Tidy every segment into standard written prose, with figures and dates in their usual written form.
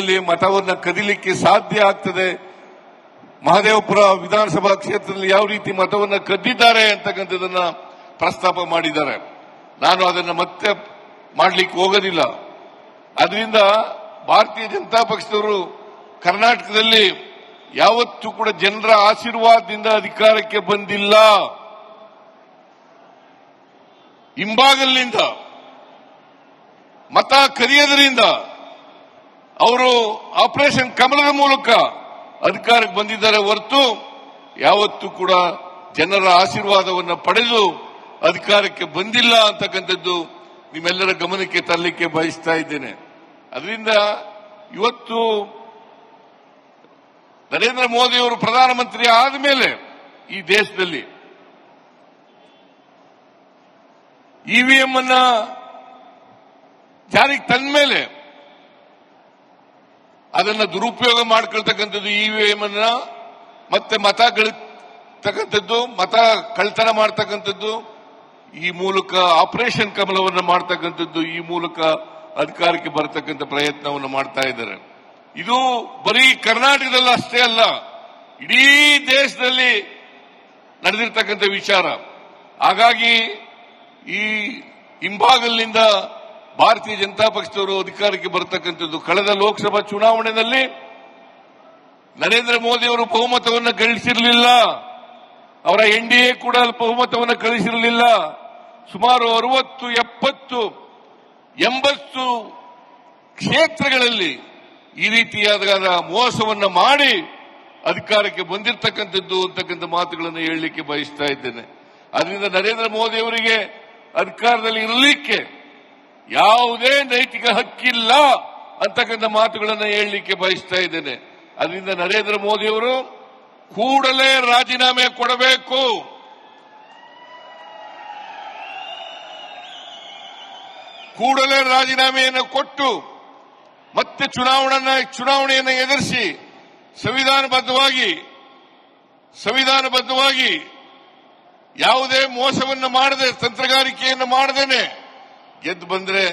ದೇಶದಲ್ಲಿ ಮತವನ್ನು ಕದಿಲಿಕ್ಕೆ ಸಾಧ್ಯ ಆಗ್ತದೆ. ಮಹದೇವಪುರ ವಿಧಾನಸಭಾ ಕ್ಷೇತ್ರದಲ್ಲಿ ಯಾವ ರೀತಿ ಮತವನ್ನು ಕದ್ದಿದ್ದಾರೆ ಅಂತಕ್ಕಂಥದನ್ನ ಪ್ರಸ್ತಾಪ ಮಾಡಿದ್ದಾರೆ. ನಾನು ಅದನ್ನು ಮತ್ತೆ ಮಾಡಲಿಕ್ಕೆ ಹೋಗೋದಿಲ್ಲ. ಅದರಿಂದ ಭಾರತೀಯ ಜನತಾ ಪಕ್ಷದವರು ಕರ್ನಾಟಕದಲ್ಲಿ ಯಾವತ್ತೂ ಕೂಡ ಜನರ ಆಶೀರ್ವಾದದಿಂದ ಅಧಿಕಾರಕ್ಕೆ ಬಂದಿಲ್ಲ. ಹಿಂಬಾಗಲಿನಿಂದ ಮತ ಕದಿಯೋದ್ರಿಂದ ಅವರು ಆಪರೇಷನ್ ಕಮಲದ ಮೂಲಕ ಅಧಿಕಾರಕ್ಕೆ ಬಂದಿದ್ದಾರೆ ಹೊರತು ಯಾವತ್ತೂ ಕೂಡ ಜನರ ಆಶೀರ್ವಾದವನ್ನು ಪಡೆದು ಅಧಿಕಾರಕ್ಕೆ ಬಂದಿಲ್ಲ ಅಂತಕ್ಕಂಥದ್ದು ನಿಮ್ಮೆಲ್ಲರ ಗಮನಕ್ಕೆ ತರಲಿಕ್ಕೆ ಬಯಸ್ತಾ ಇದ್ದೇನೆ. ಅದರಿಂದ ಇವತ್ತು ನರೇಂದ್ರ ಮೋದಿ ಅವರು ಪ್ರಧಾನಮಂತ್ರಿ ಆದ ಮೇಲೆ ಈ ದೇಶದಲ್ಲಿ ಇವಿಎಂ ಅನ್ನ ಜಾರಿಗೆ ತಂದ ಮೇಲೆ ಅದನ್ನ ದುರುಪಯೋಗ ಮಾಡ್ಕೊಳ್ತಕ್ಕಂಥದ್ದು, ಇವಿಎಂ ಅನ್ನ ಮತ್ತೆ ಮತ ಗಳಿಸ್ತಕ್ಕಂಥದ್ದು, ಮತ ಕಳ್ತನ ಮಾಡ್ತಕ್ಕಂಥದ್ದು, ಈ ಮೂಲಕ ಆಪರೇಷನ್ ಕಮಲವನ್ನು ಮಾಡ್ತಕ್ಕಂಥದ್ದು, ಈ ಮೂಲಕ ಅಧಿಕಾರಕ್ಕೆ ಬರತಕ್ಕಂಥ ಪ್ರಯತ್ನವನ್ನು ಮಾಡ್ತಾ ಇದ್ದಾರೆ. ಇದು ಬರೀ ಕರ್ನಾಟಕದಲ್ಲಿ ಅಷ್ಟೇ ಅಲ್ಲ, ಇಡೀ ದೇಶದಲ್ಲಿ ನಡೆದಿರ್ತಕ್ಕಂಥ ವಿಚಾರ. ಹಾಗಾಗಿ ಈ ಹಿಂಬಾಗಲಿನಿಂದ ಭಾರತೀಯ ಜನತಾ ಪಕ್ಷದವರು ಅಧಿಕಾರಕ್ಕೆ ಬರತಕ್ಕಂಥದ್ದು. ಕಳೆದ ಲೋಕಸಭಾ ಚುನಾವಣೆಯಲ್ಲಿ ನರೇಂದ್ರ ಮೋದಿ ಅವರು ಬಹುಮತವನ್ನು ಗಳಿಸಿರಲಿಲ್ಲ, ಅವರ ಎನ್ಡಿಎ ಕೂಡ ಬಹುಮತವನ್ನು ಗಳಿಸಿರಲಿಲ್ಲ. ಸುಮಾರು 60, 70, 80 ಕ್ಷೇತ್ರಗಳಲ್ಲಿ ಈ ರೀತಿಯಾದ ಮೋಸವನ್ನು ಮಾಡಿ ಅಧಿಕಾರಕ್ಕೆ ಬಂದಿರತಕ್ಕಂಥದ್ದು ಅಂತಕ್ಕಂಥ ಮಾತುಗಳನ್ನು ಹೇಳಲಿಕ್ಕೆ ಬಯಸ್ತಾ ಇದ್ದೇನೆ. ಅದರಿಂದ ನರೇಂದ್ರ ಮೋದಿ ಅವರಿಗೆ ಅಧಿಕಾರದಲ್ಲಿ ಇರಲಿಕ್ಕೆ ಯಾವುದೇ ನೈತಿಕ ಹಕ್ಕಿಲ್ಲ ಅಂತಕ್ಕಂಥ ಮಾತುಗಳನ್ನು ಹೇಳಲಿಕ್ಕೆ ಬಯಸ್ತಾ ಇದ್ದೇನೆ. ಅದರಿಂದ ನರೇಂದ್ರ ಮೋದಿ ಅವರು ಕೂಡಲೇ ರಾಜೀನಾಮೆ ಕೊಡಬೇಕು. ಕೂಡಲೇ ರಾಜೀನಾಮೆಯನ್ನು ಕೊಟ್ಟು ಮತ್ತೆ ಚುನಾವಣೆಯನ್ನು ಎದುರಿಸಿ ಸಂವಿಧಾನಬದ್ಧವಾಗಿ ಯಾವುದೇ ಮೋಸವನ್ನು ಮಾಡದೆ, ತಂತ್ರಗಾರಿಕೆಯನ್ನು ಮಾಡದೇನೆ ಗೆದ್ದು ಬಂದ್ರೆ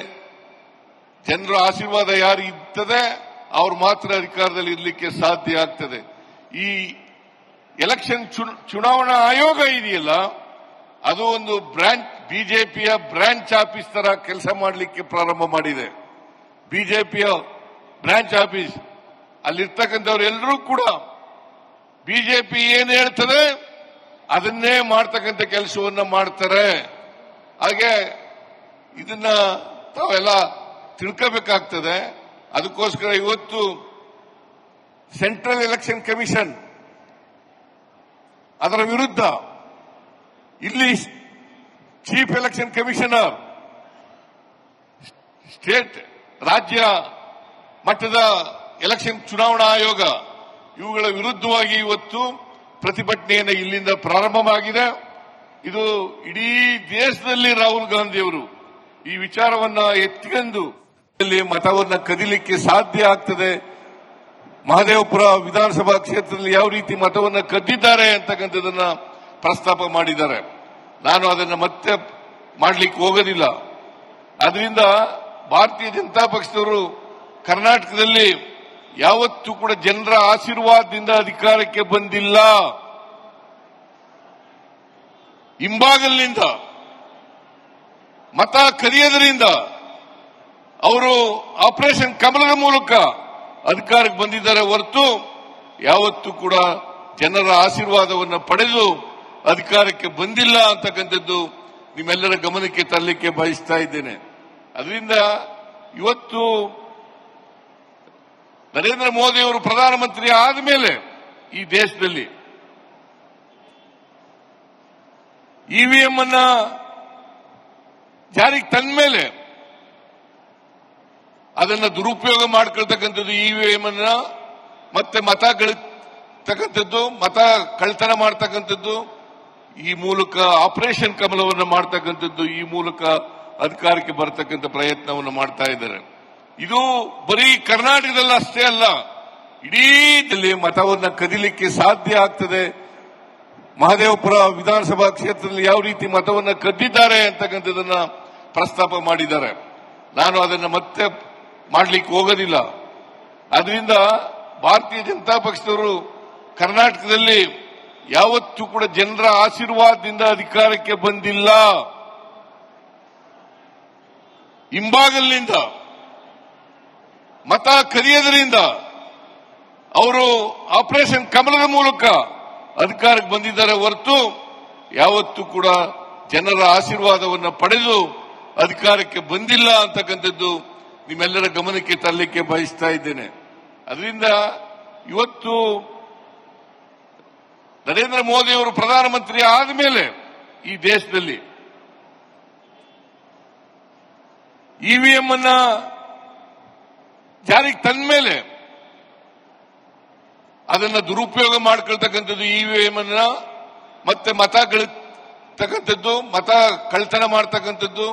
ಜನರ ಆಶೀರ್ವಾದ ಯಾರು ಇರ್ತದೆ ಅವ್ರು ಮಾತ್ರ ಅಧಿಕಾರದಲ್ಲಿ ಇರಲಿಕ್ಕೆ ಸಾಧ್ಯ ಆಗ್ತದೆ. ಈ ಎಲೆಕ್ಷನ್ ಚುನಾವಣಾ ಆಯೋಗ ಇದೆಯಲ್ಲ, ಅದು ಒಂದು ಬಿಜೆಪಿಯ ಬ್ರಾಂಚ್ ಆಫೀಸ್ ತರ ಕೆಲಸ ಮಾಡಲಿಕ್ಕೆ ಪ್ರಾರಂಭ ಮಾಡಿದೆ. ಬಿಜೆಪಿಯ ಬ್ರಾಂಚ್ ಆಫೀಸ್, ಅಲ್ಲಿರ್ತಕ್ಕಂಥವ್ರೆಲ್ಲರೂ ಕೂಡ ಬಿಜೆಪಿ ಏನು ಹೇಳ್ತದೆ ಅದನ್ನೇ ಮಾಡ್ತಕ್ಕಂಥ ಕೆಲಸವನ್ನ ಮಾಡ್ತಾರೆ. ಹಾಗೆ ಇದನ್ನ ತಾವೆಲ್ಲ ತಿಳ್ಕೋಬೇಕಾಗ್ತದೆ. ಅದಕ್ಕೋಸ್ಕರ ಇವತ್ತು ಸೆಂಟ್ರಲ್ ಎಲೆಕ್ಷನ್ ಕಮಿಷನ್ ಅದರ ವಿರುದ್ಧ ಇಲ್ಲಿ ಚೀಫ್ ಎಲೆಕ್ಷನ್ ಕಮಿಷನರ್, ರಾಜ್ಯ ಮಟ್ಟದ ಎಲೆಕ್ಷನ್ ಚುನಾವಣಾ ಆಯೋಗ ಇವುಗಳ ವಿರುದ್ಧವಾಗಿ ಇವತ್ತು ಪ್ರತಿಭಟನೆಯನ್ನು ಇಲ್ಲಿಂದ ಪ್ರಾರಂಭವಾಗಿದೆ. ಇದು ಇಡೀ ದೇಶದಲ್ಲಿ ರಾಹುಲ್ ಗಾಂಧಿಯವರು ಈ ವಿಚಾರವನ್ನ ಎತ್ತಿಕೊಂಡು ಮತವನ್ನು ಕದಿಲಿಕ್ಕೆ ಸಾಧ್ಯ ಆಗ್ತದೆ. ಮಹದೇವಪುರ ವಿಧಾನಸಭಾ ಕ್ಷೇತ್ರದಲ್ಲಿ ಯಾವ ರೀತಿ ಮತವನ್ನು ಕದ್ದಿದ್ದಾರೆ ಅಂತಕ್ಕಂಥದನ್ನ ಪ್ರಸ್ತಾಪ ಮಾಡಿದ್ದಾರೆ. ನಾನು ಅದನ್ನು ಮತ್ತೆ ಮಾಡಲಿಕ್ಕೆ ಹೋಗೋದಿಲ್ಲ. ಅದರಿಂದ ಭಾರತೀಯ ಜನತಾ ಪಕ್ಷದವರು ಕರ್ನಾಟಕದಲ್ಲಿ ಯಾವತ್ತೂ ಕೂಡ ಜನರ ಆಶೀರ್ವಾದದಿಂದ ಅಧಿಕಾರಕ್ಕೆ ಬಂದಿಲ್ಲ. ಹಿಂಬಾಗಲಿನಿಂದ ಮತ ಕದಿಯೋದ್ರಿಂದ ಅವರು ಆಪರೇಷನ್ ಕಮಲದ ಮೂಲಕ ಅಧಿಕಾರಕ್ಕೆ ಬಂದಿದ್ದಾರೆ ಹೊರತು ಯಾವತ್ತೂ ಕೂಡ ಜನರ ಆಶೀರ್ವಾದವನ್ನು ಪಡೆದು ಅಧಿಕಾರಕ್ಕೆ ಬಂದಿಲ್ಲ ಅಂತಕ್ಕಂಥದ್ದು ನಿಮ್ಮೆಲ್ಲರ ಗಮನಕ್ಕೆ ತರಲಿಕ್ಕೆ ಬಯಸ್ತಾ ಇದ್ದೇನೆ. ಅದರಿಂದ ಇವತ್ತು ನರೇಂದ್ರ ಮೋದಿ ಅವರು ಪ್ರಧಾನಮಂತ್ರಿ ಆದ ಮೇಲೆ ಈ ದೇಶದಲ್ಲಿ ಇವಿಎಂ ಅನ್ನ ಜಾರಿಗೆ ತಂದ ಮೇಲೆ ಅದನ್ನ ದುರುಪಯೋಗ ಮಾಡ್ಕೊಳ್ತಕ್ಕಂಥದ್ದು, ಇವಿಎಂ ಅನ್ನ ಮತ್ತೆ ಮತ ಗಳಿಸ್ತಕ್ಕಂಥದ್ದು, ಮತ ಕಳ್ತನ ಮಾಡ್ತಕ್ಕಂಥದ್ದು, ಈ ಮೂಲಕ ಆಪರೇಷನ್ ಕಮಲವನ್ನು ಮಾಡ್ತಕ್ಕಂಥದ್ದು, ಈ ಮೂಲಕ ಅಧಿಕಾರಕ್ಕೆ ಬರತಕ್ಕಂಥ ಪ್ರಯತ್ನವನ್ನು ಮಾಡ್ತಾ ಇದ್ದಾರೆ. ಇದು ಬರೀ ಕರ್ನಾಟಕದಲ್ಲಿ ಅಷ್ಟೇ ಅಲ್ಲ, ಇಡೀ ಮತವನ್ನು ಕದಿಲಿಕ್ಕೆ ಸಾಧ್ಯ ಆಗ್ತದೆ. ಮಹದೇವಪುರ ವಿಧಾನಸಭಾ ಕ್ಷೇತ್ರದಲ್ಲಿ ಯಾವ ರೀತಿ ಮತವನ್ನು ಕದ್ದಿದ್ದಾರೆ ಅಂತಕ್ಕಂಥದನ್ನ ಪ್ರಸ್ತಾಪ ಮಾಡಿದ್ದಾರೆ. ನಾನು ಅದನ್ನು ಮತ್ತೆ ಮಾಡಲಿಕ್ಕೆ ಹೋಗೋದಿಲ್ಲ. ಅದರಿಂದ ಭಾರತೀಯ ಜನತಾ ಪಕ್ಷದವರು ಕರ್ನಾಟಕದಲ್ಲಿ ಯಾವತ್ತೂ ಕೂಡ ಜನರ ಆಶೀರ್ವಾದದಿಂದ ಅಧಿಕಾರಕ್ಕೆ ಬಂದಿಲ್ಲ. ಹಿಂಬಾಗಲಿನಿಂದ ಮತ ಕದಿಯೋದ್ರಿಂದ ಅವರು ಆಪರೇಷನ್ ಕಮಲದ ಮೂಲಕ ಅಧಿಕಾರಕ್ಕೆ ಬಂದಿದ್ದಾರೆ ಹೊರತು ಯಾವತ್ತೂ ಕೂಡ ಜನರ ಆಶೀರ್ವಾದವನ್ನು ಪಡೆದು ಅಧಿಕಾರಕ್ಕೆ ಬಂದಿಲ್ಲ ಅಂತಕ್ಕಂಥದ್ದು ನಿಮ್ಮೆಲ್ಲರ ಗಮನಕ್ಕೆ ತರಲಿಕ್ಕೆ ಬಯಸ್ತಾ ಇದ್ದೇನೆ. ಅದರಿಂದ ಇವತ್ತು ನರೇಂದ್ರ ಮೋದಿ ಅವರು ಪ್ರಧಾನಮಂತ್ರಿ ಆದಮೇಲೆ ಈ ದೇಶದಲ್ಲಿ ಇವಿಎಂ ಅನ್ನ ಜಾರಿಗೆ ತಂದ ಮೇಲೆ ಅದನ್ನ ದುರುಪಯೋಗ ಮಾಡ್ಕೊಳ್ತಕ್ಕಂಥದ್ದು, ಇವಿಎಂ ಅನ್ನ ಮತ್ತೆ ಮತ ಕಳ್ತನ ಮಾಡ್ತಕ್ಕಂಥದ್ದು,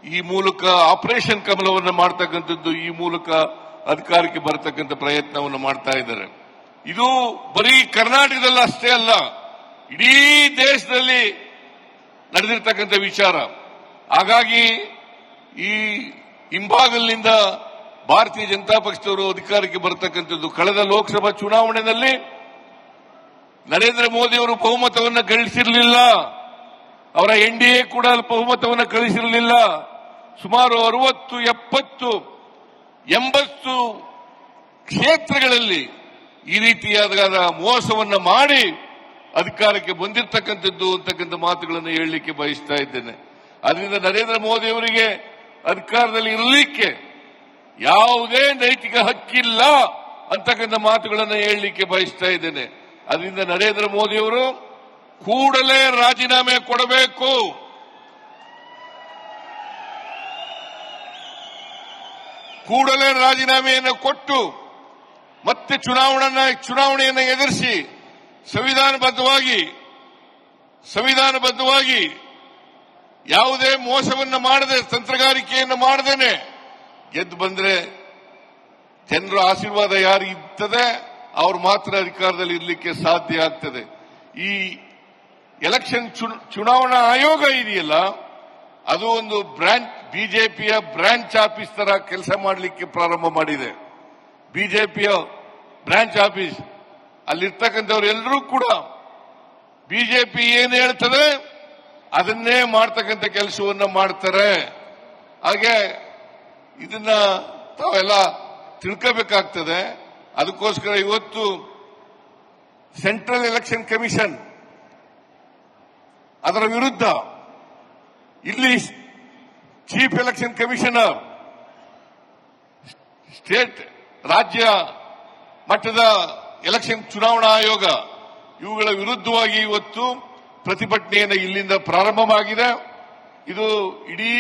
ಈ ಮೂಲಕ ಆಪರೇಷನ್ ಕಮಲವನ್ನು ಮಾಡ್ತಕ್ಕಂಥದ್ದು, ಈ ಮೂಲಕ ಅಧಿಕಾರಕ್ಕೆ ಬರತಕ್ಕಂಥ ಪ್ರಯತ್ನವನ್ನು ಮಾಡ್ತಾ ಇದ್ದಾರೆ. ಇದು ಬರೀ ಕರ್ನಾಟಕದಲ್ಲಿ ಅಷ್ಟೇ ಅಲ್ಲ, ಇಡೀ ದೇಶದಲ್ಲಿ ನಡೆದಿರ್ತಕ್ಕಂಥ ವಿಚಾರ. ಹಾಗಾಗಿ ಈ ಹಿಂಬಾಗಲಿನಿಂದ ಭಾರತೀಯ ಜನತಾ ಪಕ್ಷದವರು ಅಧಿಕಾರಕ್ಕೆ ಬರತಕ್ಕಂಥದ್ದು. ಕಳೆದ ಲೋಕಸಭಾ ಚುನಾವಣೆಯಲ್ಲಿ ನರೇಂದ್ರ ಮೋದಿ ಅವರು ಬಹುಮತವನ್ನು ಗಳಿಸಿರಲಿಲ್ಲ, ಅವರ ಎನ್ಡಿಎ ಕೂಡ ಬಹುಮತವನ್ನು ಗಳಿಸಿರಲಿಲ್ಲ. ಸುಮಾರು 60, 70, 80 ಕ್ಷೇತ್ರಗಳಲ್ಲಿ ಈ ರೀತಿಯಾದ ಮೋಸವನ್ನು ಮಾಡಿ ಅಧಿಕಾರಕ್ಕೆ ಬಂದಿರತಕ್ಕಂಥದ್ದು ಅಂತಕ್ಕಂಥ ಮಾತುಗಳನ್ನು ಹೇಳಲಿಕ್ಕೆ ಬಯಸ್ತಾ ಇದ್ದೇನೆ. ಅದರಿಂದ ನರೇಂದ್ರ ಮೋದಿ ಅವರಿಗೆ ಅಧಿಕಾರದಲ್ಲಿ ಇರಲಿಕ್ಕೆ ಯಾವುದೇ ನೈತಿಕ ಹಕ್ಕಿಲ್ಲ ಅಂತಕ್ಕಂಥ ಮಾತುಗಳನ್ನು ಹೇಳಲಿಕ್ಕೆ ಬಯಸ್ತಾ ಇದ್ದೇನೆ. ಅದರಿಂದ ನರೇಂದ್ರ ಮೋದಿ ಅವರು ಕೂಡಲೇ ರಾಜೀನಾಮೆ ಕೊಡಬೇಕು. ಕೂಡಲೇ ರಾಜೀನಾಮೆಯನ್ನು ಕೊಟ್ಟು ಮತ್ತೆ ಚುನಾವಣೆಯನ್ನು ಎದುರಿಸಿ ಸಂವಿಧಾನಬದ್ಧವಾಗಿ ಯಾವುದೇ ಮೋಸವನ್ನು ಮಾಡದೆ, ತಂತ್ರಗಾರಿಕೆಯನ್ನು ಮಾಡದೇನೆ ಗೆದ್ದು ಬಂದ್ರೆ ಜನರ ಆಶೀರ್ವಾದ ಯಾರು ಇರ್ತದೆ ಅವ್ರು ಮಾತ್ರ ಅಧಿಕಾರದಲ್ಲಿ ಇರಲಿಕ್ಕೆ ಸಾಧ್ಯ ಆಗ್ತದೆ. ಈ ಎಲೆಕ್ಷನ್ ಚುನಾವಣಾ ಆಯೋಗ ಇದೆಯಲ್ಲ, ಅದು ಒಂದು ಬಿಜೆಪಿಯ ಬ್ರಾಂಚ್ ಆಫೀಸ್ ತರ ಕೆಲಸ ಮಾಡಲಿಕ್ಕೆ ಪ್ರಾರಂಭ ಮಾಡಿದೆ. ಬಿಜೆಪಿಯ ಬ್ರಾಂಚ್ ಆಫೀಸ್ ಅಲ್ಲಿರ್ತಕ್ಕಂಥವ್ರು ಎಲ್ಲರೂ ಕೂಡ ಬಿಜೆಪಿ ಏನು ಹೇಳ್ತದೆ ಅದನ್ನೇ ಮಾಡ್ತಕ್ಕಂಥ ಕೆಲಸವನ್ನ ಮಾಡ್ತಾರೆ. ಹಾಗೆ ಇದನ್ನ ತಾವೆಲ್ಲ ತಿಳ್ಕೋಬೇಕಾಗ್ತದೆ. ಅದಕ್ಕೋಸ್ಕರ ಇವತ್ತು ಸೆಂಟ್ರಲ್ ಎಲೆಕ್ಷನ್ ಕಮಿಷನ್ ಅದರ ವಿರುದ್ಧ ಇಲ್ಲಿ ಚೀಫ್ ಎಲೆಕ್ಷನ್ ಕಮಿಷನರ್, ರಾಜ್ಯ ಮಟ್ಟದ ಎಲೆಕ್ಷನ್ ಚುನಾವಣಾ ಆಯೋಗ ಇವುಗಳ ವಿರುದ್ಧವಾಗಿ ಇವತ್ತು ಪ್ರತಿಭಟನೆಯನ್ನು ಇಲ್ಲಿಂದ ಪ್ರಾರಂಭವಾಗಿದೆ. ಇದು ಇಡೀ